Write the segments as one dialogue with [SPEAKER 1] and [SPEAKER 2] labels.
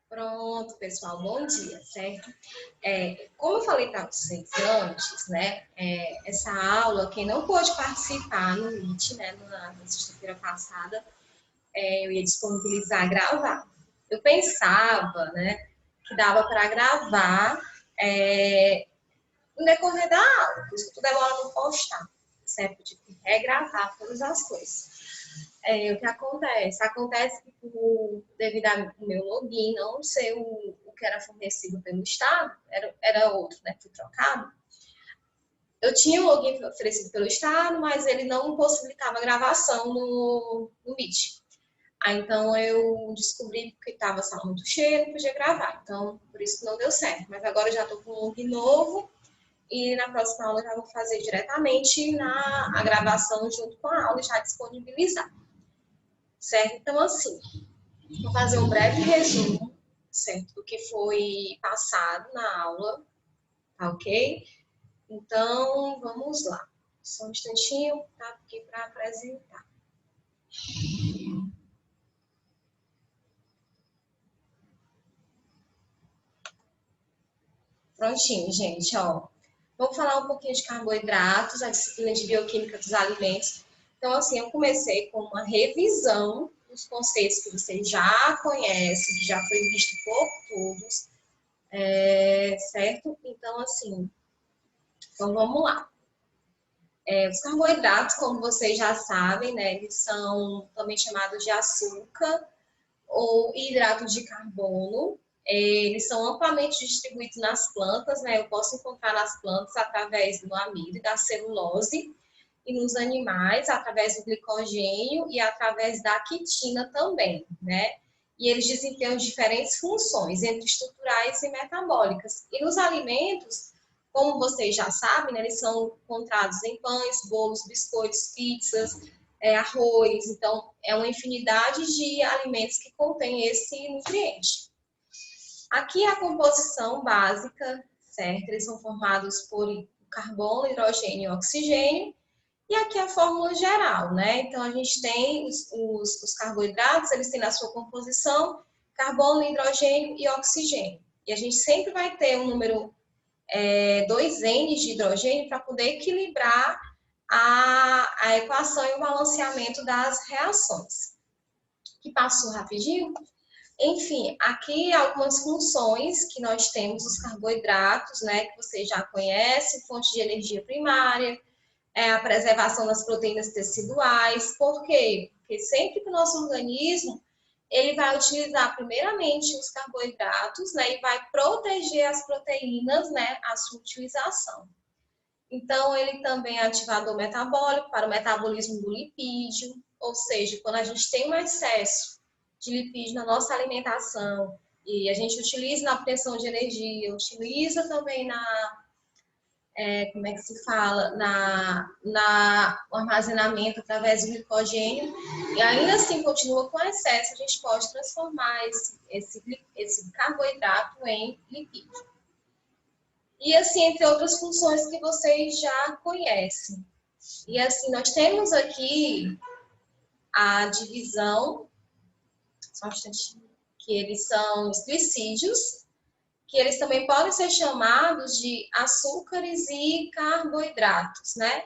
[SPEAKER 1] Pronto, pessoal, bom dia, certo? Como eu falei para vocês antes, né, essa aula, quem não pôde participar no Meet, né, na sexta-feira passada, eu ia disponibilizar gravar. Eu pensava, né, que dava para gravar no decorrer da aula, por isso que toda aula não postar, certo? Eu tive que regravar todas as coisas. O que acontece? Acontece que, devido ao meu login não ser o que era fornecido pelo Estado, era outro, né, que foi trocado. Eu tinha o login oferecido pelo Estado, mas ele não possibilitava gravação no Meet. Aí, então, eu descobri que estava a sala muito cheia, não podia gravar. Então, por isso que não deu certo. Mas agora eu já estou com um login novo e na próxima aula eu já vou fazer diretamente a gravação junto com a aula e já disponibilizar. Certo? Então, assim, vou fazer um breve resumo, certo? Do que foi passado na aula, tá ok? Então, vamos lá. Só um instantinho, tá aqui para apresentar. Prontinho, gente, ó. Vamos falar um pouquinho de carboidratos, a disciplina de bioquímica dos alimentos. Então, assim, eu comecei com uma revisão dos conceitos que vocês já conhecem, que já foi visto por todos, certo? Então, assim, então vamos lá. Os carboidratos, como vocês já sabem, né, eles são também chamados de açúcar ou hidrato de carbono. Eles são amplamente distribuídos nas plantas, né? Eu posso encontrar nas plantas através do amido e da celulose, e nos animais através do glicogênio e através da quitina também, né? E eles desempenham diferentes funções, entre estruturais e metabólicas. E nos alimentos, como vocês já sabem, né, eles são encontrados em pães, bolos, biscoitos, pizzas, arroz. Então, é uma infinidade de alimentos que contém esse nutriente. Aqui é a composição básica, certo? Eles são formados por carbono, hidrogênio e oxigênio. E aqui a fórmula geral, né? Então, a gente tem os carboidratos, eles têm na sua composição carbono, hidrogênio e oxigênio. E a gente sempre vai ter um número 2N de hidrogênio para poder equilibrar a equação e o balanceamento das reações. Que passou rapidinho? Enfim, aqui algumas funções que nós temos, os carboidratos, né, que vocês já conhecem, fonte de energia primária, a preservação das proteínas teciduais. Por quê? Porque sempre que o nosso organismo ele vai utilizar primeiramente os carboidratos, né, e vai proteger as proteínas, né, a sua utilização. Então, ele também é ativador metabólico para o metabolismo do lipídio, ou seja, quando a gente tem um excesso de lipídio na nossa alimentação e a gente utiliza na obtenção de energia, utiliza também como é que se fala, no armazenamento através do glicogênio, e ainda assim continua com excesso, a gente pode transformar esse carboidrato em lipídio. E assim, entre outras funções que vocês já conhecem. E assim, nós temos aqui a divisão, só um instantinho, que eles são os glicídios, que eles também podem ser chamados de açúcares e carboidratos, né?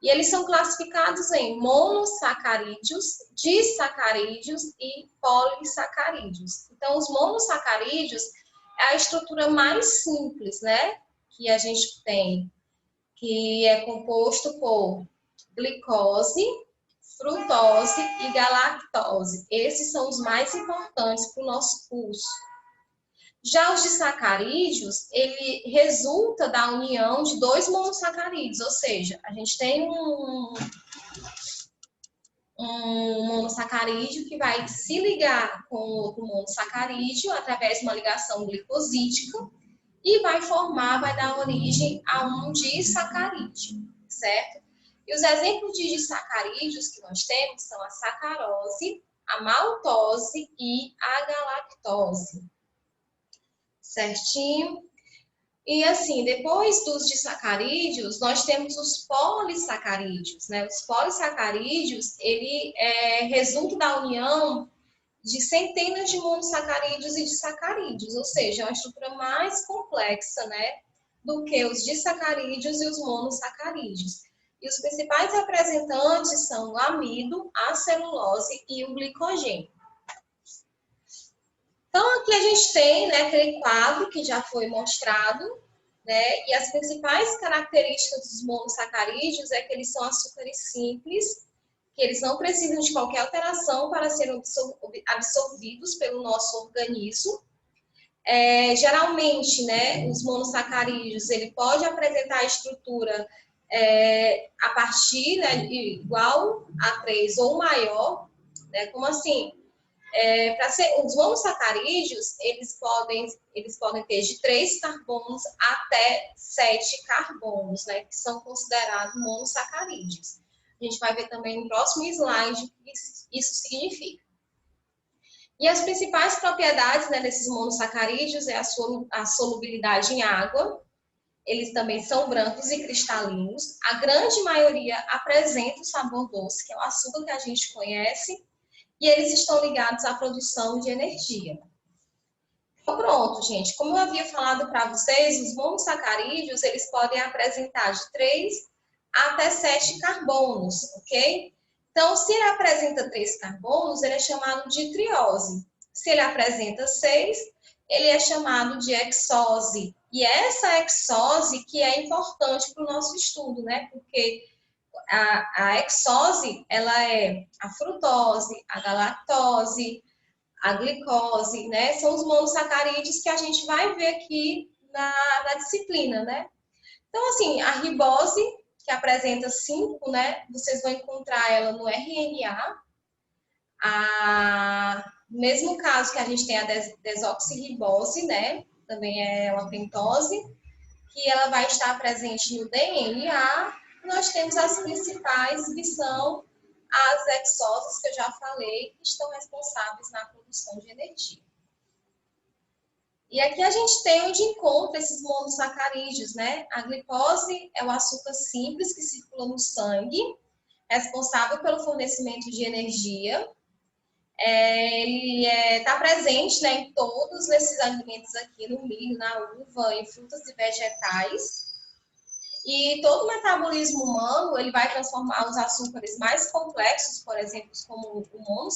[SPEAKER 1] E eles são classificados em monossacarídeos, disacarídeos e polissacarídeos. Então, os monossacarídeos é a estrutura mais simples, né? Que a gente tem, que é composto por glicose, frutose e galactose. Esses são os mais importantes para o nosso curso. Já os disacarídeos, ele resulta da união de dois monossacarídeos, ou seja, a gente tem um monossacarídeo que vai se ligar com o outro monossacarídeo através de uma ligação glicosídica e vai dar origem a um disacarídeo, certo? E os exemplos de disacarídeos que nós temos são a sacarose, a maltose e a galactose. Certinho? E assim, depois dos disacarídeos, nós temos os polissacarídeos, né? Os polissacarídeos, ele resulta da união de centenas de monossacarídeos e disacarídeos, ou seja, é uma estrutura mais complexa, né, do que os disacarídeos e os monossacarídeos. E os principais representantes são o amido, a celulose e o glicogênio. Então, aqui a gente tem, né, aquele quadro que já foi mostrado, né, e as principais características dos monossacarídeos é que eles são açúcares simples, que eles não precisam de qualquer alteração para serem absorvidos pelo nosso organismo. Geralmente, né, os monossacarídeos, ele pode apresentar a estrutura a partir, né, igual a 3 ou maior, né, como assim? Os monossacarídeos, eles podem ter de 3 carbonos até 7 carbonos, né, que são considerados monossacarídeos. A gente vai ver também no próximo slide o que isso significa. E as principais propriedades, né, desses monossacarídeos é a solubilidade em água. Eles também são brancos e cristalinos. A grande maioria apresenta o sabor doce, que é o açúcar que a gente conhece. E eles estão ligados à produção de energia. Então, pronto, gente. Como eu havia falado para vocês, os monossacarídeos, eles podem apresentar de 3 até 7 carbonos, ok? Então, se ele apresenta 3 carbonos, ele é chamado de triose. Se ele apresenta 6, ele é chamado de hexose. E essa hexose que é importante para o nosso estudo, né? Porque a hexose, ela é a frutose, a galactose, a glicose, né? São os monossacarídeos que a gente vai ver aqui na disciplina, né? Então, assim, a ribose, que apresenta 5, né? Vocês vão encontrar ela no RNA. No mesmo caso que a gente tem a desoxirribose, né? Também é uma pentose, que ela vai estar presente no DNA. Nós temos as principais, que são as hexoses, que eu já falei, que estão responsáveis na produção de energia. E aqui a gente tem onde encontra esses monossacarídeos, né? A glicose é o açúcar simples que circula no sangue, responsável pelo fornecimento de energia. Ele está presente, né, em todos esses alimentos aqui, no milho, na uva, em frutas e vegetais. E todo o metabolismo humano, ele vai transformar os açúcares mais complexos, por exemplo, como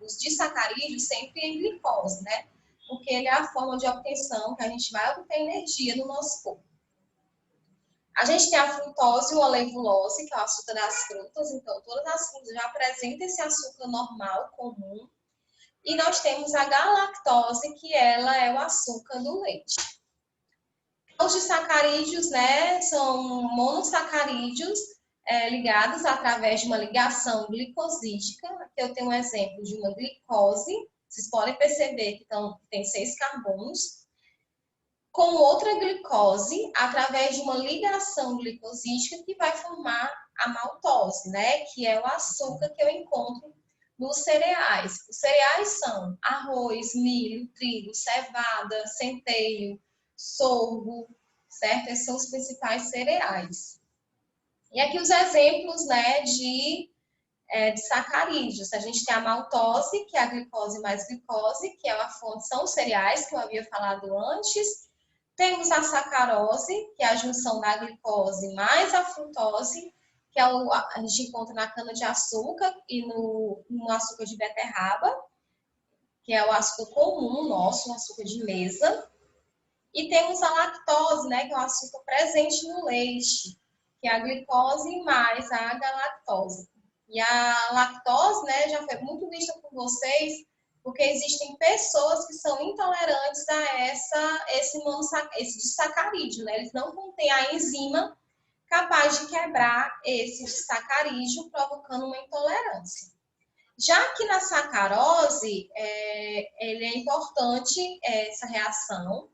[SPEAKER 1] os disacarídeos, sempre em glicose, né? Porque ele é a forma de obtenção que a gente vai obter energia no nosso corpo. A gente tem a frutose ou a levulose, que é o açúcar das frutas. Então, todas as frutas já apresentam esse açúcar normal, comum. E nós temos a galactose, que ela é o açúcar do leite. Os disacarídeos, né, são monossacarídeos ligados através de uma ligação glicosídica. Aqui eu tenho um exemplo de uma glicose. Vocês podem perceber que tem 6 carbonos. Com outra glicose, através de uma ligação glicosídica que vai formar a maltose, né, que é o açúcar que eu encontro nos cereais. Os cereais são arroz, milho, trigo, cevada, centeio, sorgo, certo? Esses são os principais cereais. E aqui os exemplos, né, de sacarídeos. A gente tem a maltose, que é a glicose mais glicose, que é a fonte, são os cereais que eu havia falado antes. Temos a sacarose, que é a junção da glicose mais a frutose, que a gente encontra na cana-de-açúcar e no açúcar de beterraba, que é o açúcar comum nosso, o açúcar de mesa. E temos a lactose, né, que é o açúcar presente no leite, que é a glicose mais a galactose. E a lactose, né, já foi muito vista por vocês, porque existem pessoas que são intolerantes a esse disacarídeo, né? Eles não contêm a enzima capaz de quebrar esse disacarídeo, provocando uma intolerância. Já que na sacarose, ele é importante essa reação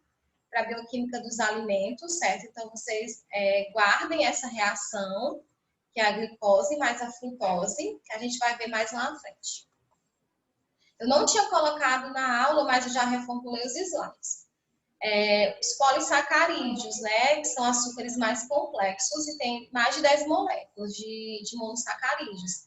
[SPEAKER 1] para a bioquímica dos alimentos, certo? Então, vocês guardem essa reação, que é a glicose mais a frutose, que a gente vai ver mais lá na frente. Eu não tinha colocado na aula, mas eu já reformulei os slides. Os polissacarídeos, né, que são açúcares mais complexos e tem mais de 10 moléculas de monossacarídeos.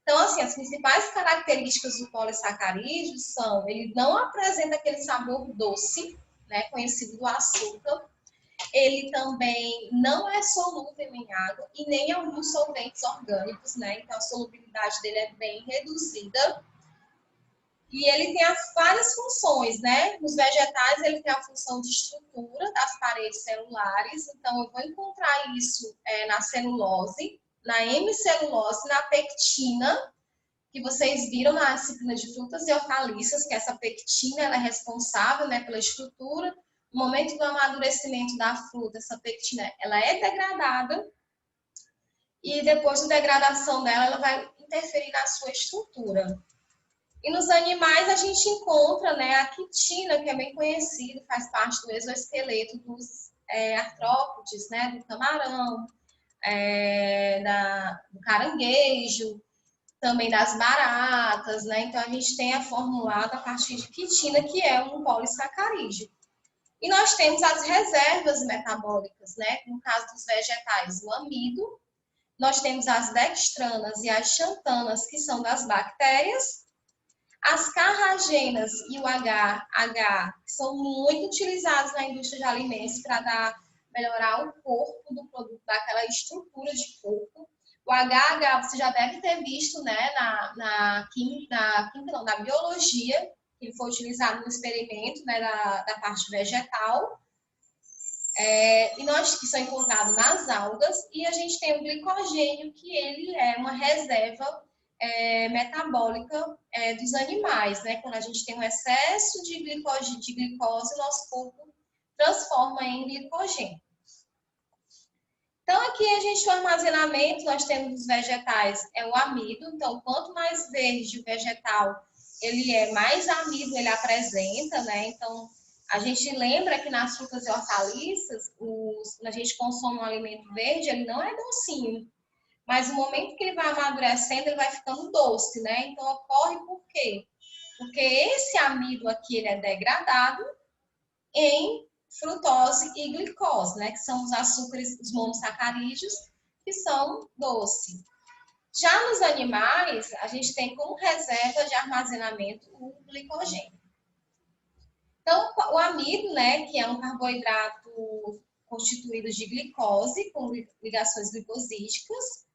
[SPEAKER 1] Então, assim, as principais características do polissacarídeo são, ele não apresenta aquele sabor doce, né, conhecido do açúcar. Ele também não é solúvel em água e nem em alguns solventes orgânicos, né? Então, a solubilidade dele é bem reduzida. E ele tem várias funções, né? Nos vegetais, ele tem a função de estrutura das paredes celulares. Então, eu vou encontrar isso na celulose, na hemicelulose, na pectina, que vocês viram na disciplina de frutas e hortaliças, que essa pectina ela é responsável, né, pela estrutura. No momento do amadurecimento da fruta, essa pectina ela é degradada e depois da degradação dela, ela vai interferir na sua estrutura. E nos animais a gente encontra, né, a quitina, que é bem conhecido, faz parte do exoesqueleto dos artrópodes, né, do camarão, do caranguejo, também das baratas, né? Então a gente tem a formulada a partir de quitina, que é um polissacarídeo. E nós temos as reservas metabólicas, né? No caso dos vegetais, o amido. Nós temos as dextranas e as xantanas, que são das bactérias. As carragenas e o HH, que são muito utilizados na indústria de alimentos para melhorar o corpo do produto, daquela estrutura de corpo. O HH você já deve ter visto, né, na biologia, ele foi utilizado no experimento, né, da parte vegetal, que são encontrados nas algas, e a gente tem o glicogênio, que ele é uma reserva metabólica dos animais, né? Quando a gente tem um excesso de glicose, o nosso corpo transforma em glicogênio. Então, aqui a gente, o armazenamento, nós temos dos vegetais, o amido. Então, quanto mais verde o vegetal, ele mais amido ele apresenta, né? Então, a gente lembra que nas frutas e hortaliças, quando a gente consome um alimento verde, ele não é docinho. Mas no momento que ele vai amadurecendo, ele vai ficando doce, né? Então, ocorre por quê? Porque esse amido aqui, ele é degradado em frutose e glicose, né? Que são os açúcares, os monossacarídeos, que são doce. Já nos animais, a gente tem como reserva de armazenamento o glicogênio. Então, o amido, né, que é um carboidrato constituído de glicose, com ligações glicosídicas,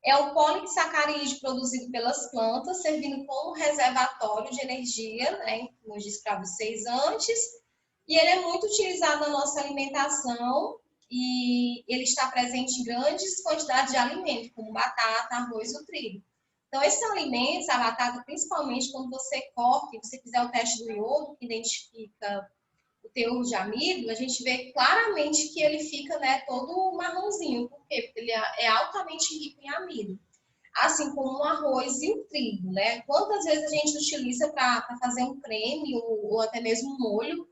[SPEAKER 1] é o polissacarídeo produzido pelas plantas, servindo como reservatório de energia, né, como eu disse para vocês antes, e ele é muito utilizado na nossa alimentação e ele está presente em grandes quantidades de alimentos, como batata, arroz ou trigo. Então, esses alimentos, a batata, principalmente quando você corta e você fizer o teste do iodo, que identifica o teor de amido, a gente vê claramente que ele fica, né, todo marronzinho. Por quê? Porque ele é altamente rico em amido. Assim como o arroz e o trigo, né? Quantas vezes a gente utiliza para fazer um creme ou até mesmo um molho,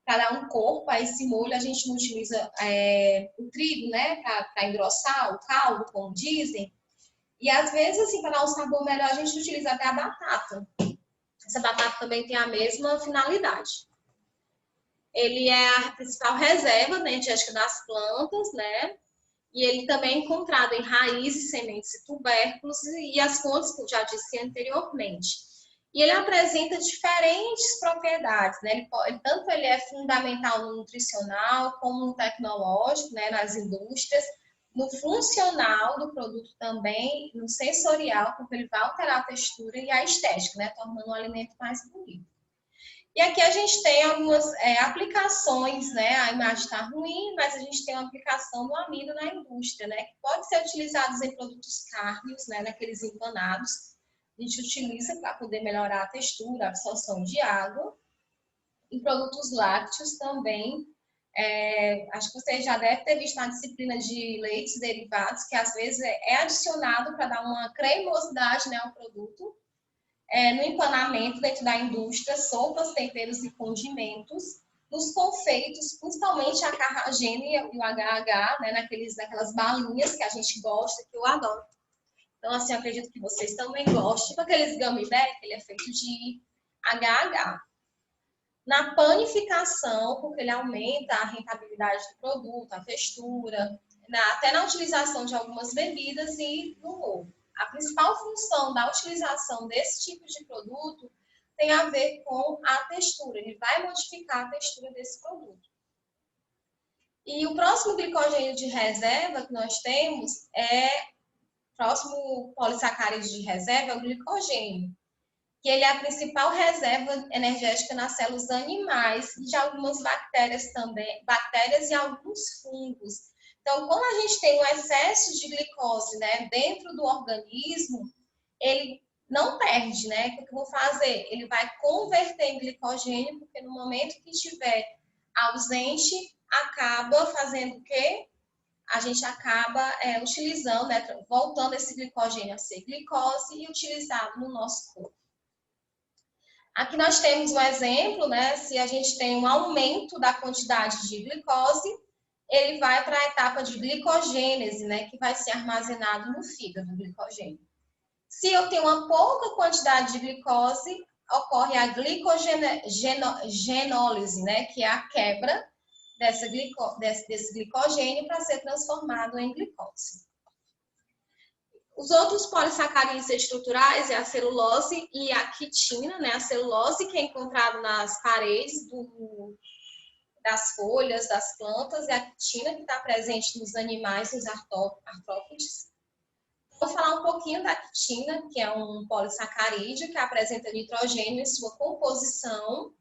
[SPEAKER 1] para dar um corpo a esse molho, a gente não utiliza o trigo, né, para engrossar o caldo, como dizem. E às vezes, assim, para dar um sabor melhor, a gente utiliza até a batata. Essa batata também tem a mesma finalidade. Ele é a principal reserva, né, energética das plantas, né? E ele também é encontrado em raízes, sementes e tubérculos e as fontes que eu já disse anteriormente. E ele apresenta diferentes propriedades, né? Tanto ele é fundamental no nutricional, como no tecnológico, né, nas indústrias, no funcional do produto também, no sensorial, porque ele vai alterar a textura e a estética, né, tornando o alimento mais bonito. E aqui a gente tem algumas aplicações, né? A imagem está ruim, mas a gente tem uma aplicação do amido na indústria, né? Que pode ser utilizado em produtos cárneos, né? Naqueles empanados. A gente utiliza para poder melhorar a textura, a absorção de água. Em produtos lácteos também. Acho que você já deve ter visto na disciplina de leites derivados, que às vezes é adicionado para dar uma cremosidade, né, ao produto. No empanamento dentro da indústria, sopas, temperos e condimentos, nos confeitos, principalmente a carragena e o HH, né, naquelas balinhas que a gente gosta, que eu adoro. Então, assim, eu acredito que vocês também gostem. Tipo aqueles gummy bear, ele é feito de HH. Na panificação, porque ele aumenta a rentabilidade do produto, a textura, até na utilização de algumas bebidas e no molho. A principal função da utilização desse tipo de produto tem a ver com a textura. Ele vai modificar a textura desse produto. E o próximo glicogênio de reserva que nós temos próximo polissacárido de reserva é o glicogênio, que ele é a principal reserva energética nas células animais e de algumas bactérias também, bactérias e alguns fungos. Então, quando a gente tem um excesso de glicose, né, dentro do organismo, ele não perde, né? O que eu vou fazer? Ele vai converter em glicogênio, porque no momento que estiver ausente, acaba fazendo o quê? A gente acaba utilizando, né, voltando esse glicogênio a ser glicose e utilizado no nosso corpo. Aqui nós temos um exemplo, né? Se a gente tem um aumento da quantidade de glicose, ele vai para a etapa de glicogênese, né? Que vai ser armazenado no fígado, o glicogênio. Se eu tenho uma pouca quantidade de glicose, ocorre a glicogenólise, né? Que é a quebra desse glicogênio para ser transformado em glicose. Os outros polissacarídeos estruturais é a celulose e a quitina, né? A celulose que é encontrada nas paredes das folhas, das plantas, e a quitina que está presente nos animais, nos artrópodes. Vou falar um pouquinho da quitina, que é um polissacarídeo que apresenta nitrogênio em sua composição.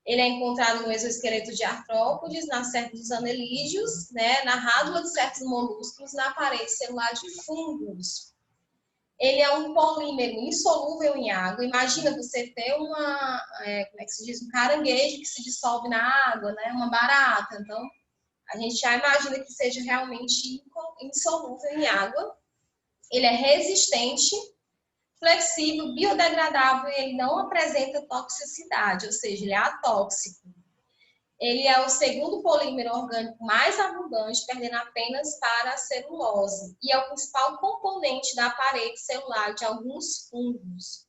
[SPEAKER 1] Ele é encontrado no exoesqueleto de artrópodes, nas células dos anelídeos, né, na rádula de certos molluscos, na parede celular de fungos. Ele é um polímero insolúvel em água. Imagina você ter como é que se diz, um caranguejo que se dissolve na água, né, uma barata. Então, a gente já imagina que seja realmente insolúvel em água. Ele é resistente, flexível, biodegradável e ele não apresenta toxicidade, ou seja, ele é atóxico. Ele é o segundo polímero orgânico mais abundante, perdendo apenas para a celulose. E é o principal componente da parede celular de alguns fungos,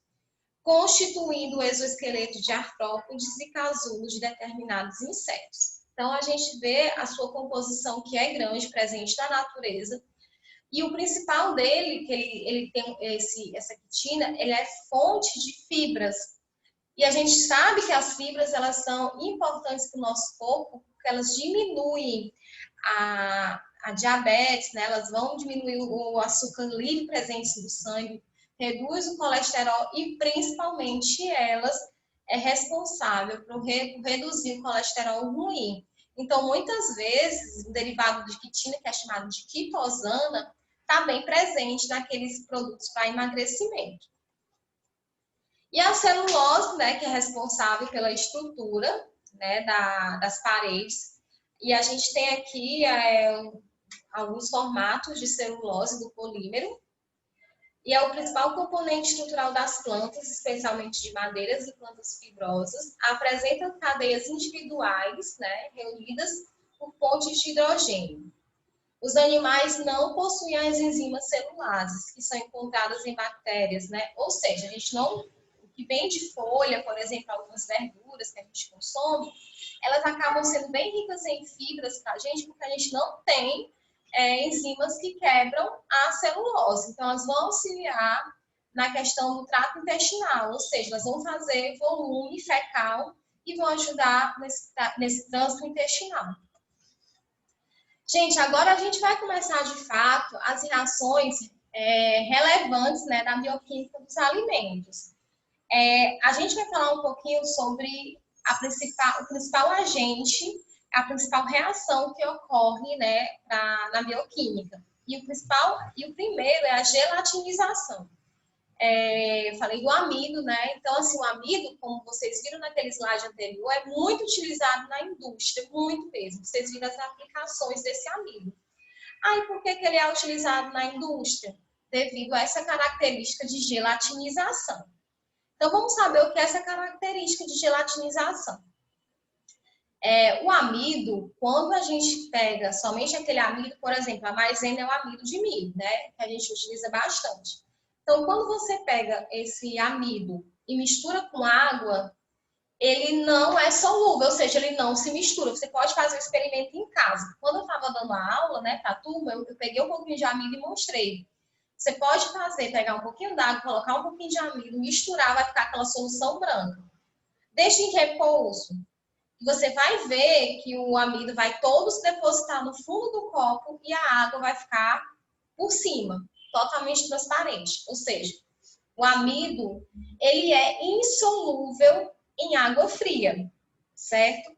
[SPEAKER 1] constituindo o exoesqueleto de artrópodes e casulos de determinados insetos. Então, a gente vê a sua composição que é grande, presente na natureza. E o principal dele, que ele tem essa quitina, ele é fonte de fibras. E a gente sabe que as fibras, elas são importantes para o nosso corpo, porque elas diminuem a diabetes, né? Elas vão diminuir o açúcar livre presente no sangue, reduz o colesterol e, principalmente, elas é responsável por reduzir o colesterol ruim. Então, muitas vezes, o derivado de quitina, que é chamado de quitosana, está bem presente naqueles produtos para emagrecimento. E a celulose, né, que é responsável pela estrutura, né, das paredes. E a gente tem aqui alguns formatos de celulose do polímero. E é o principal componente estrutural das plantas, especialmente de madeiras e plantas fibrosas. Apresenta cadeias individuais, né, reunidas por pontes de hidrogênio. Os animais não possuem as enzimas celulases, que são encontradas em bactérias, né? Ou seja, a gente não... O que vem de folha, por exemplo, algumas verduras que a gente consome, elas acabam sendo bem ricas em fibras para a gente, porque a gente não tem enzimas que quebram a celulose. Então, elas vão auxiliar na questão do trato intestinal, ou seja, elas vão fazer volume fecal e vão ajudar nesse trânsito intestinal. Gente, agora a gente vai começar, de fato, as reações relevantes, né, da bioquímica dos alimentos. A gente vai falar um pouquinho sobre o principal agente, a principal reação que ocorre, né, na bioquímica. E o primeiro é a gelatinização. Falei do amido, né? Então, assim, o amido, como vocês viram naquele slide anterior, é muito utilizado na indústria, muito mesmo. Vocês viram as aplicações desse amido. Aí, por que ele é utilizado na indústria? Devido a essa característica de gelatinização. Então, vamos saber o que é essa característica de gelatinização. O amido, quando a gente pega somente aquele amido, por exemplo, a maisena é o amido de milho, né? Que a gente utiliza bastante. Então, quando você pega esse amido e mistura com água, ele não é solúvel, ou seja, ele não se mistura. Você pode fazer o experimento em casa. Quando eu estava dando a aula, né, para a turma, eu peguei um pouquinho de amido e mostrei. Você pode fazer, pegar um pouquinho d'água, colocar um pouquinho de amido, misturar, vai ficar aquela solução branca. Deixe em repouso. Você vai ver que o amido vai todo se depositar no fundo do copo e a água vai ficar por cima, totalmente transparente. Ou seja, o amido, ele é insolúvel em água fria, certo?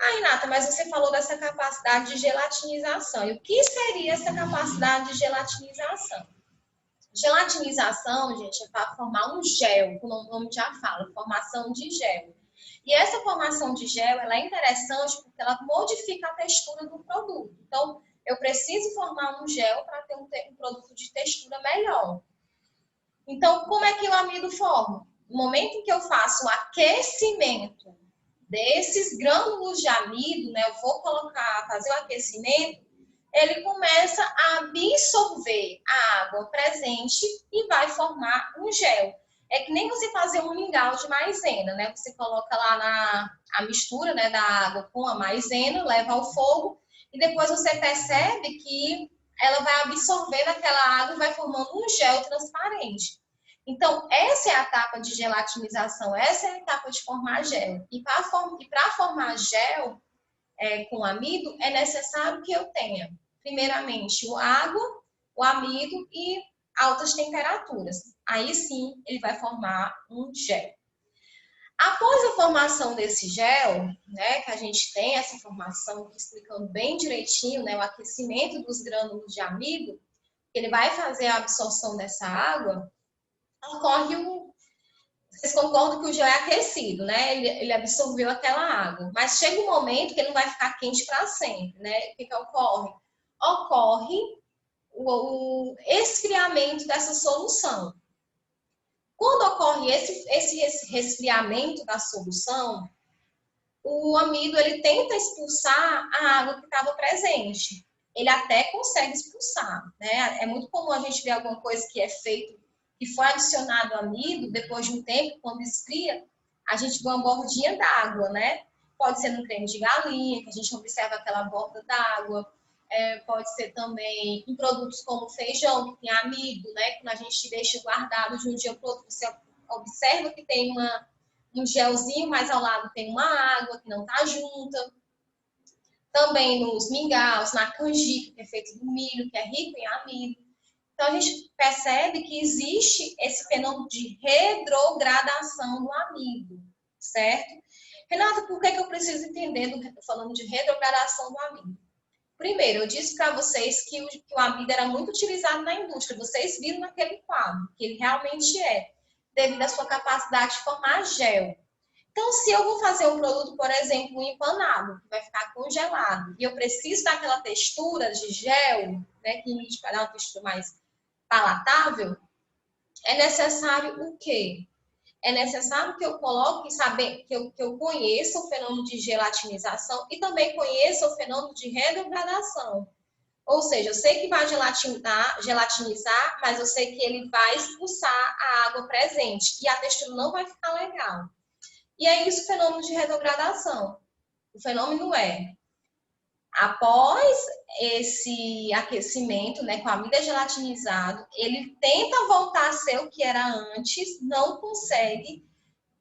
[SPEAKER 1] Ah, Renata, mas você falou dessa capacidade de gelatinização. E o que seria essa capacidade de gelatinização? Gelatinização, gente, é para formar um gel, como o nome já fala, formação de gel. E essa formação de gel, ela é interessante porque ela modifica a textura do produto. Então, eu preciso formar um gel para ter um produto de textura melhor. Então, como é que o amido forma? No momento em que eu faço o aquecimento desses grânulos de amido, né, eu vou fazer o aquecimento, ele começa a absorver a água presente e vai formar um gel. É que nem você fazer um mingau de maisena, né? Você coloca lá a mistura, né, da água com a maisena, leva ao fogo e depois você percebe que ela vai absorvendo aquela água e vai formando um gel transparente. Então, essa é a etapa de gelatinização, essa é a etapa de formar gel. E para formar gel com amido, é necessário que eu tenha, primeiramente, o água, o amido e altas temperaturas. Aí sim, ele vai formar um gel. Após a formação desse gel, né, que a gente tem essa formação explicando bem direitinho, né, o aquecimento dos grânulos de amido, ele vai fazer a absorção dessa água, ocorre Vocês concordam que o gel é aquecido, né? Ele absorveu aquela água. Mas chega um momento que ele não vai ficar quente para sempre, né? O que ocorre? Ocorre o esfriamento dessa solução. Quando ocorre esse resfriamento da solução, o amido ele tenta expulsar a água que estava presente. Ele até consegue expulsar, né? É muito comum a gente ver alguma coisa que é feito, que foi adicionado amido, depois de um tempo, quando esfria, a gente vê uma bordinha d'água, né? Pode ser no creme de galinha, que a gente observa aquela borda d'água. Pode ser também em produtos como feijão, que tem amido, né? Quando a gente deixa guardado de um dia para o outro, você observa que tem um gelzinho, mas ao lado tem uma água que não está junta. Também nos mingaus, na canjica, que é feito do milho, que é rico em amido. Então, a gente percebe que existe esse fenômeno de retrogradação do amido, certo? Renata, por que eu preciso entender do que eu estou falando de retrogradação do amido? Primeiro, eu disse para vocês que o amido era muito utilizado na indústria. Vocês viram naquele quadro, que ele realmente é, devido à sua capacidade de formar gel. Então, se eu vou fazer um produto, por exemplo, empanado, que vai ficar congelado, e eu preciso daquela textura de gel, né, que imite para dar uma textura mais palatável, é necessário o quê? É necessário que eu coloque, saber que eu conheça o fenômeno de gelatinização e também conheça o fenômeno de retrogradação. Ou seja, eu sei que vai gelatinizar, mas eu sei que ele vai expulsar a água presente e a textura não vai ficar legal. E é isso o fenômeno de retrogradação. O fenômeno é, após esse aquecimento, né, com a amido gelatinizado, ele tenta voltar a ser o que era antes, não consegue,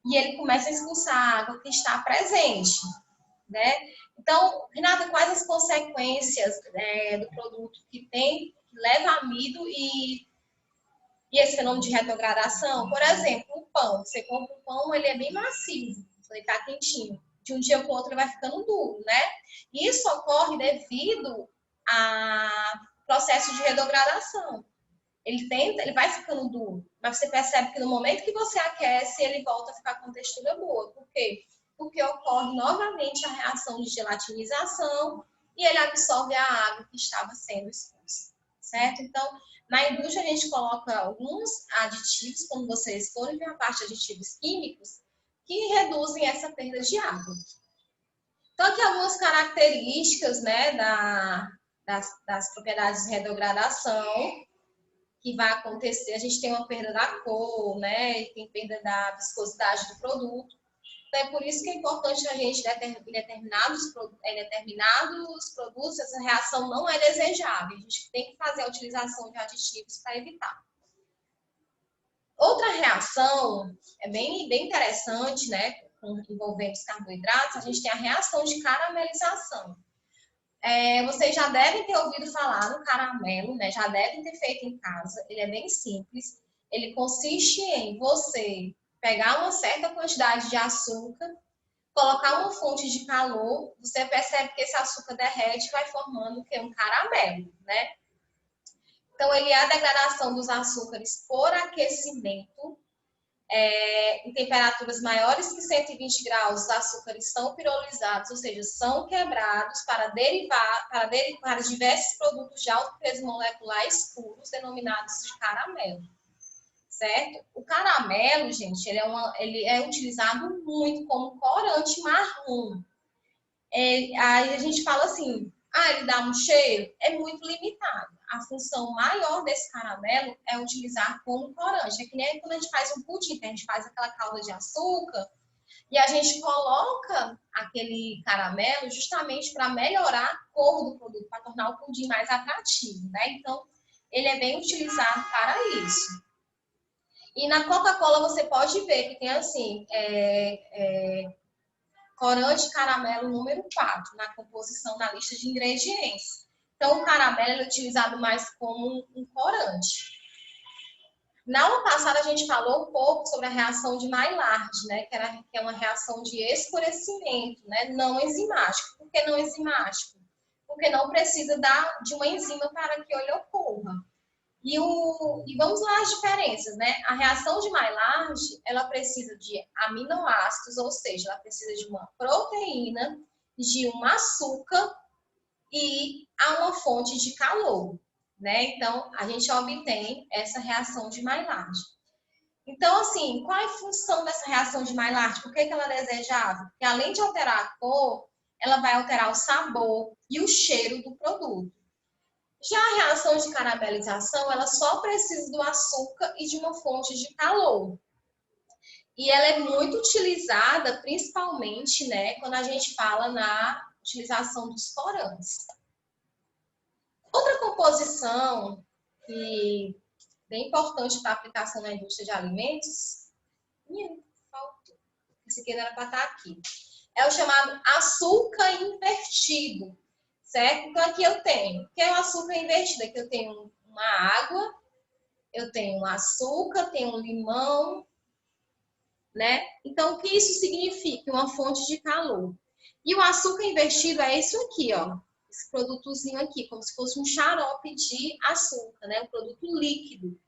[SPEAKER 1] e ele começa a expulsar a água que está presente, né? Então, Renata, quais as consequências do produto que leva amido e esse fenômeno de retrogradação? Por exemplo, o pão. Você compra o pão, ele é bem macio, ele está quentinho. De um dia para o outro ele vai ficando duro, né? Isso ocorre devido a processo de retrogradação. Ele vai ficando duro, mas você percebe que no momento que você aquece, ele volta a ficar com textura boa. Por quê? Porque ocorre novamente a reação de gelatinização e ele absorve a água que estava sendo expulsa, certo? Então, na indústria a gente coloca alguns aditivos, quando vocês forem ver a parte de aditivos químicos, que reduzem essa perda de água. Então, aqui algumas características, né, das propriedades de retrogradação que vai acontecer. A gente tem uma perda da cor, né, e tem perda da viscosidade do produto. Então, é por isso que é importante a gente, em determinados produtos, essa reação não é desejável. A gente tem que fazer a utilização de aditivos para evitar. Outra reação é bem interessante, né, envolvendo os carboidratos, a gente tem a reação de caramelização. Vocês já devem ter ouvido falar no caramelo, né? Já devem ter feito em casa. Ele é bem simples. Ele consiste em você pegar uma certa quantidade de açúcar, colocar uma fonte de calor, você percebe que esse açúcar derrete e vai formando o quê? Um caramelo, né? Então, ele é a degradação dos açúcares por aquecimento. Em temperaturas maiores que 120 graus, os açúcares são pirolizados, ou seja, são quebrados para diversos produtos de alto peso molecular escuros, denominados de caramelo, certo? O caramelo, gente, ele é utilizado muito como corante marrom. Aí a gente fala assim, ele dá um cheiro? É muito limitado. A função maior desse caramelo é utilizar como corante. É que nem quando a gente faz um pudim, que a gente faz aquela calda de açúcar e a gente coloca aquele caramelo justamente para melhorar a cor do produto, para tornar o pudim mais atrativo, né? Então, ele é bem utilizado para isso. E na Coca-Cola você pode ver que tem assim, corante caramelo número 4 na composição da lista de ingredientes. Então, o caramelo é utilizado mais como um corante. Na aula passada, a gente falou um pouco sobre a reação de Maillard, né? Que é uma reação de escurecimento, né? Não enzimático. Por que não enzimático? Porque não precisa de uma enzima para que ele ocorra. E vamos lá as diferenças, né? A reação de Maillard, ela precisa de aminoácidos, ou seja, ela precisa de uma proteína, de um açúcar e a uma fonte de calor, né? Então, a gente obtém essa reação de Maillard. Então, assim, qual é a função dessa reação de Maillard? Por que ela é desejável? Porque além de alterar a cor, ela vai alterar o sabor e o cheiro do produto. Já a reação de caramelização, ela só precisa do açúcar e de uma fonte de calor. E ela é muito utilizada, principalmente, né, quando a gente fala na utilização dos corantes. Outra composição que é bem importante para a aplicação na indústria de alimentos, esse aqui não era para estar aqui, é o chamado açúcar invertido. Certo? Então, aqui eu tenho, o que é o açúcar invertido? Aqui eu tenho uma água, eu tenho um açúcar, tenho um limão, né? Então, o que isso significa? Uma fonte de calor. E o açúcar invertido é isso aqui, ó. Esse produtozinho aqui, como se fosse um xarope de açúcar, né? Um produto líquido.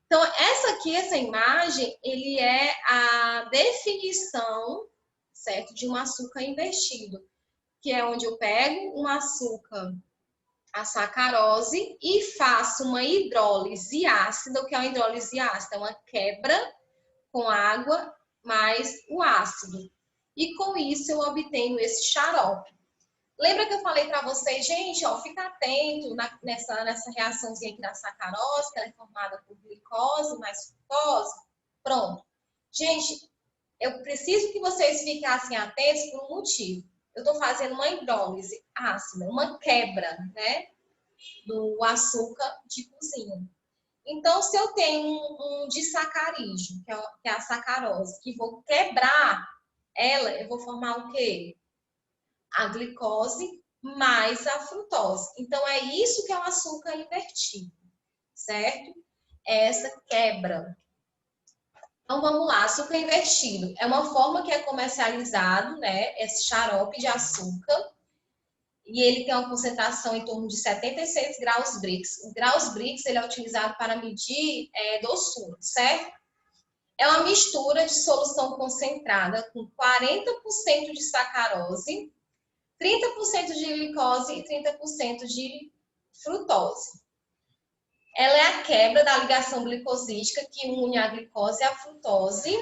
[SPEAKER 1] Então, essa imagem, ele é a definição, certo? De um açúcar invertido, que é onde eu pego um açúcar, a sacarose, e faço uma hidrólise ácida. O que é uma hidrólise ácida? É uma quebra com água mais o ácido. E com isso eu obtenho esse xarope. Lembra que eu falei para vocês, gente, ó, fica atento nessa reaçãozinha aqui da sacarose, que ela é formada por glicose mais frutose? Pronto. Gente, eu preciso que vocês ficassem atentos por um motivo. Eu estou fazendo uma hidrólise ácida, uma quebra, né, do açúcar de cozinha. Então, se eu tenho um disacarídeo, que é a sacarose, que vou quebrar ela, eu vou formar o quê? A glicose mais a frutose. Então, é isso que é o açúcar invertido, certo? Essa quebra. Então, vamos lá, açúcar invertido. É uma forma que é comercializado, né, esse xarope de açúcar, e ele tem uma concentração em torno de 76 graus Brix. O graus Brix, ele é utilizado para medir doçura, certo? É uma mistura de solução concentrada com 40% de sacarose, 30% de glicose e 30% de frutose. Ela é a quebra da ligação glicosídica que une a glicose e a frutose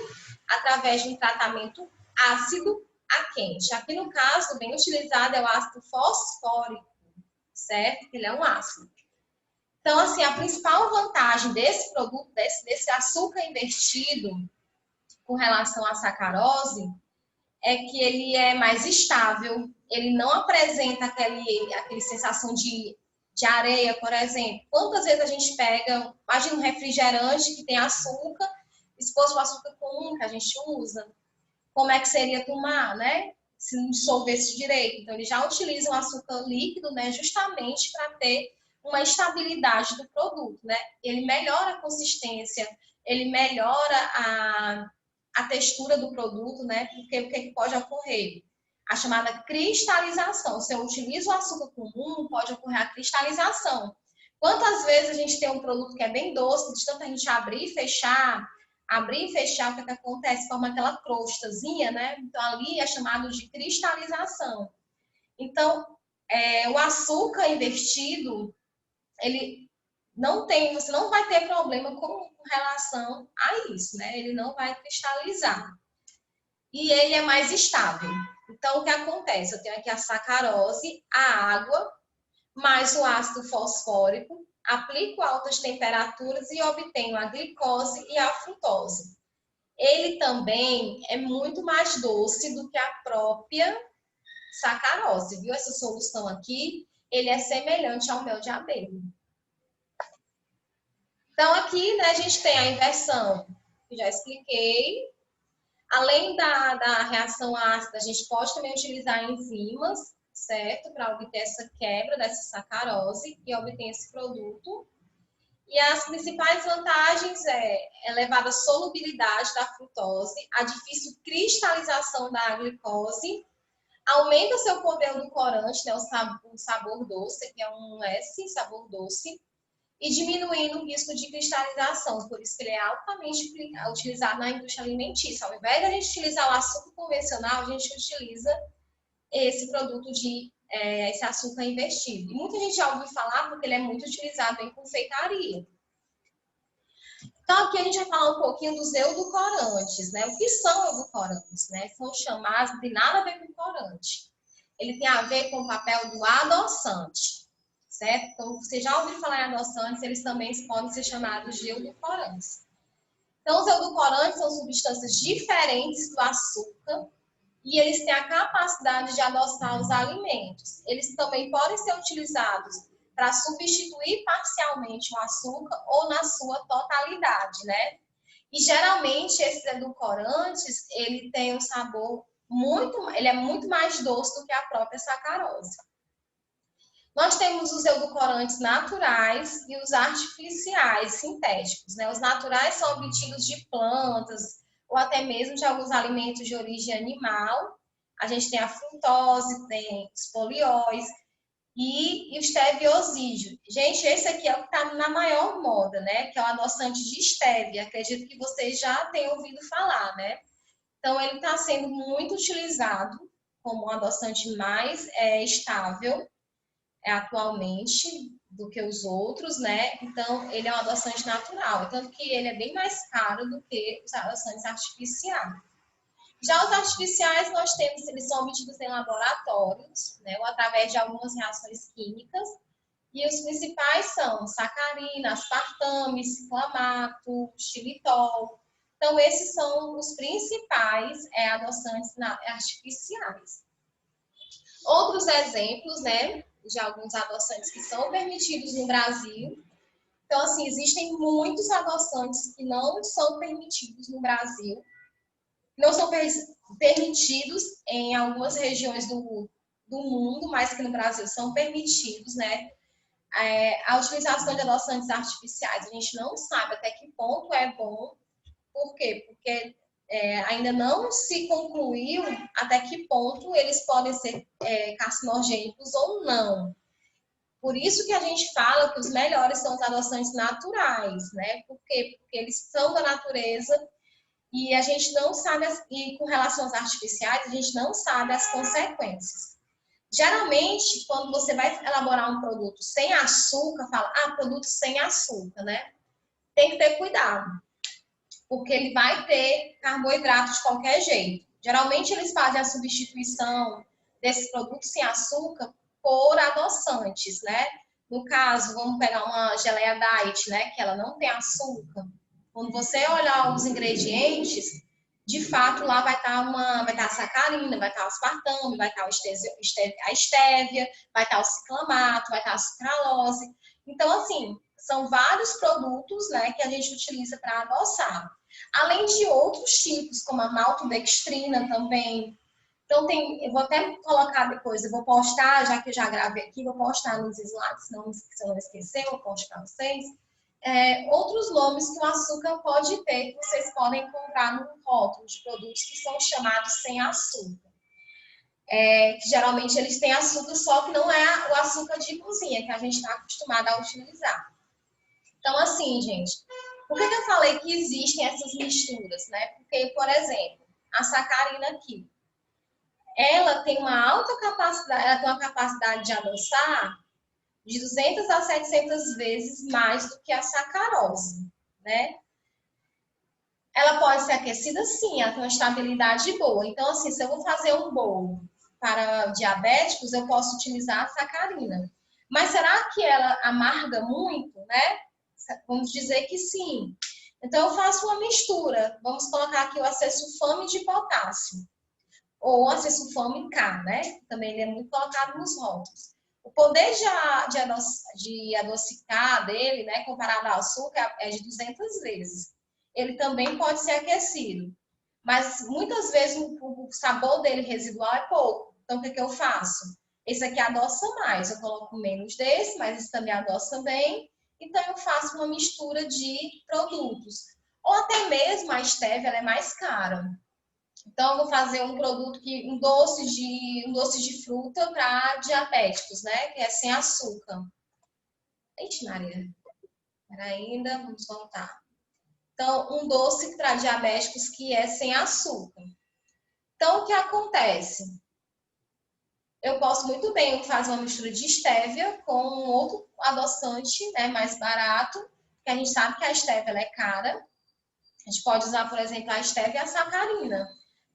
[SPEAKER 1] através de um tratamento ácido a quente. Aqui no caso, bem utilizado é o ácido fosfórico, certo? Ele é um ácido. Então, assim, a principal vantagem desse produto, desse açúcar invertido com relação à sacarose, é que ele é mais estável, ele não apresenta aquele sensação de areia, por exemplo. Quantas vezes a gente pega, imagina um refrigerante que tem açúcar, exposto ao açúcar comum que a gente usa, como é que seria tomar, né? Se não dissolvesse direito. Então, eles já utilizam açúcar líquido, né? Justamente para ter uma estabilidade do produto, né? Ele melhora a consistência, ele melhora a textura do produto, né? Porque o que pode ocorrer? A chamada cristalização. Se eu utilizo o açúcar comum, pode ocorrer a cristalização. Quantas vezes a gente tem um produto que é bem doce, de tanta gente abrir e fechar, o que acontece? Forma aquela crostazinha, né? Então, ali é chamado de cristalização. Então, o açúcar invertido, ele não tem, você não vai ter problema com relação a isso, né? Ele não vai cristalizar. E ele é mais estável. Então, o que acontece? Eu tenho aqui a sacarose, a água, mais o ácido fosfórico, aplico altas temperaturas e obtenho a glicose e a frutose. Ele também é muito mais doce do que a própria sacarose, viu? Essa solução aqui, ele é semelhante ao mel de abelha. Então, aqui, né, a gente tem a inversão, que já expliquei. Além da reação ácida, a gente pode também utilizar enzimas, certo? Para obter essa quebra dessa sacarose e obter esse produto. E as principais vantagens é elevada solubilidade da frutose, a difícil cristalização da glicose, aumenta seu poder edulcorante, né, o sabor doce, que é um S, sabor doce, e diminuindo o risco de cristalização, por isso que ele é altamente utilizado na indústria alimentícia. Ao invés de a gente utilizar o açúcar convencional, a gente utiliza esse produto esse açúcar invertido. E muita gente já ouviu falar porque ele é muito utilizado em confeitaria. Então, aqui a gente vai falar um pouquinho dos edulcorantes, né? O que são edulcorantes, né? São chamados, não tem nada a ver com corante. Ele tem a ver com o papel do adoçante, certo? Então, você já ouviu falar em adoçantes, eles também podem ser chamados de edulcorantes. Então, os edulcorantes são substâncias diferentes do açúcar e eles têm a capacidade de adoçar os alimentos. Eles também podem ser utilizados para substituir parcialmente o açúcar ou na sua totalidade, né? E geralmente esses edulcorantes, ele tem um sabor ele é muito mais doce do que a própria sacarose. Nós temos os edulcorantes naturais e os artificiais, sintéticos, né? Os naturais são obtidos de plantas ou até mesmo de alguns alimentos de origem animal. A gente tem a frutose, tem os polióis e o esteviosídeo. Gente, esse aqui é o que está na maior moda, né? Que é o adoçante de estévia. Acredito que vocês já tenham ouvido falar, né? Então, ele está sendo muito utilizado como um adoçante mais estável atualmente do que os outros, né? Então, ele é um adoçante natural. Tanto que ele é bem mais caro do que os adoçantes artificiais. Já os artificiais, nós temos, eles são obtidos em laboratórios, né, ou através de algumas reações químicas, e os principais são sacarina, aspartame, ciclamato, xilitol. Então, esses são os principais adoçantes artificiais. Outros exemplos, né, de alguns adoçantes que são permitidos no Brasil. Então, assim, existem muitos adoçantes que não são permitidos no Brasil, não são permitidos em algumas regiões do mundo, mas que no Brasil são permitidos, né? A utilização de adoçantes artificiais, a gente não sabe até que ponto é bom. Por quê? Porque ainda não se concluiu até que ponto eles podem ser carcinogênicos ou não. Por isso que a gente fala que os melhores são os adoçantes naturais, né? Por quê? Porque eles são da natureza. E a gente não sabe, e com relação aos artificiais, a gente não sabe as consequências. Geralmente, quando você vai elaborar um produto sem açúcar, fala, produto sem açúcar, né? Tem que ter cuidado, porque ele vai ter carboidrato de qualquer jeito. Geralmente, eles fazem a substituição desses produtos sem açúcar por adoçantes, né? No caso, vamos pegar uma geleia diet, né? Que ela não tem açúcar. Quando você olhar os ingredientes, de fato, lá vai estar a sacarina, vai estar o aspartame, vai estar a estévia, vai estar o ciclamato, vai estar a sucralose. Então, assim, são vários produtos, né, que a gente utiliza para adoçar. Além de outros tipos, como a maltodextrina também. Então, eu vou até colocar depois, eu vou postar, já que eu já gravei aqui, vou postar nos slides, se eu não esquecer, eu posto para vocês. Outros nomes que o açúcar pode ter, que vocês podem encontrar no rótulo de produtos que são chamados sem açúcar. Que geralmente eles têm açúcar, só que não é o açúcar de cozinha, que a gente está acostumado a utilizar. Então, assim, gente, por que eu falei que existem essas misturas, né? Porque, por exemplo, a sacarina aqui, ela tem uma alta capacidade, ela tem uma capacidade de adoçar de 200 a 700 vezes mais do que a sacarose, né? Ela pode ser aquecida, sim, ela tem uma estabilidade boa. Então, assim, se eu vou fazer um bolo para diabéticos, eu posso utilizar a sacarina. Mas será que ela amarga muito, né? Vamos dizer que sim. Então, eu faço uma mistura. Vamos colocar aqui o acesulfame de potássio. Ou o acesulfame K, né? Também ele é muito colocado nos rótulos. O poder de adocicar dele, né, comparado ao açúcar, é de 200 vezes. Ele também pode ser aquecido. Mas muitas vezes o sabor dele residual é pouco. Então, o que eu faço? Esse aqui adoça mais. Eu coloco menos desse, mas esse também adoça bem. Então, eu faço uma mistura de produtos. Ou até mesmo a stevia, ela é mais cara. Então, eu vou fazer um produto um doce de fruta para diabéticos, né? Que é sem açúcar. Eita, Maria. Ainda, vamos voltar. Então, um doce para diabéticos que é sem açúcar. Então, o que acontece? Eu posso muito bem fazer uma mistura de estévia com um outro adoçante, né, mais barato, que a gente sabe que a estévia ela é cara. A gente pode usar, por exemplo, a estévia e a sacarina.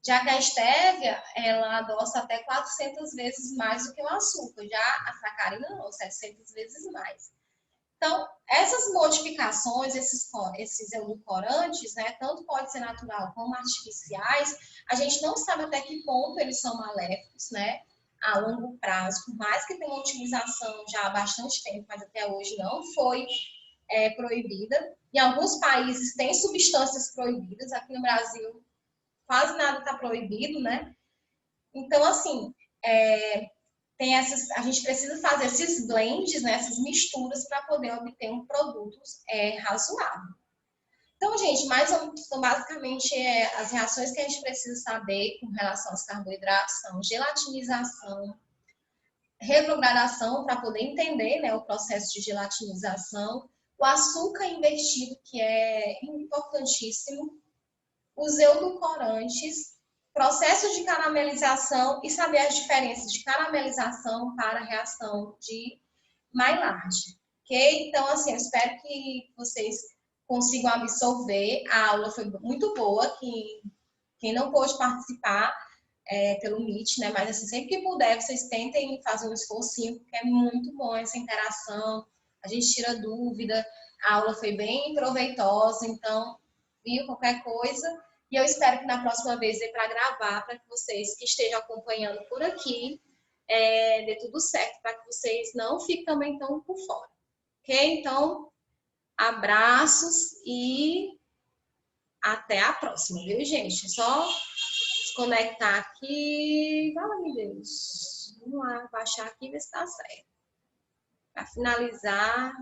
[SPEAKER 1] Já que a estévia, ela adoça até 400 vezes mais do que o açúcar. Já a sacarina não, 700 vezes mais. Então, essas modificações, esses edulcorantes, né, tanto pode ser natural como artificiais, a gente não sabe até que ponto eles são maléficos, né, a longo prazo, por mais que tenha uma utilização já há bastante tempo, mas até hoje não foi proibida. Em alguns países tem substâncias proibidas, aqui no Brasil quase nada está proibido, né? Então, assim, a gente precisa fazer esses blends, né, essas misturas para poder obter um produto razoável. Então, gente, basicamente as reações que a gente precisa saber com relação aos carboidratos são gelatinização, retrogradação para poder entender, né, o processo de gelatinização, o açúcar invertido, que é importantíssimo, os edulcorantes, processo de caramelização e saber as diferenças de caramelização para a reação de Maillard. Ok? Então, assim, eu espero que vocês consigam absorver. A aula foi muito boa. Quem não pôde participar pelo Meet, né? Mas, assim, sempre que puder, vocês tentem fazer um esforcinho, porque é muito bom essa interação. A gente tira dúvida. A aula foi bem proveitosa, então, viu? Qualquer coisa. E eu espero que na próxima vez dê para gravar, para que vocês que estejam acompanhando por aqui dê tudo certo, para que vocês não fiquem também tão por fora. Ok? Então, abraços e até a próxima, viu, gente? É só desconectar aqui. Fala, meu Deus. Vamos lá, baixar aqui e ver se tá certo. Para finalizar.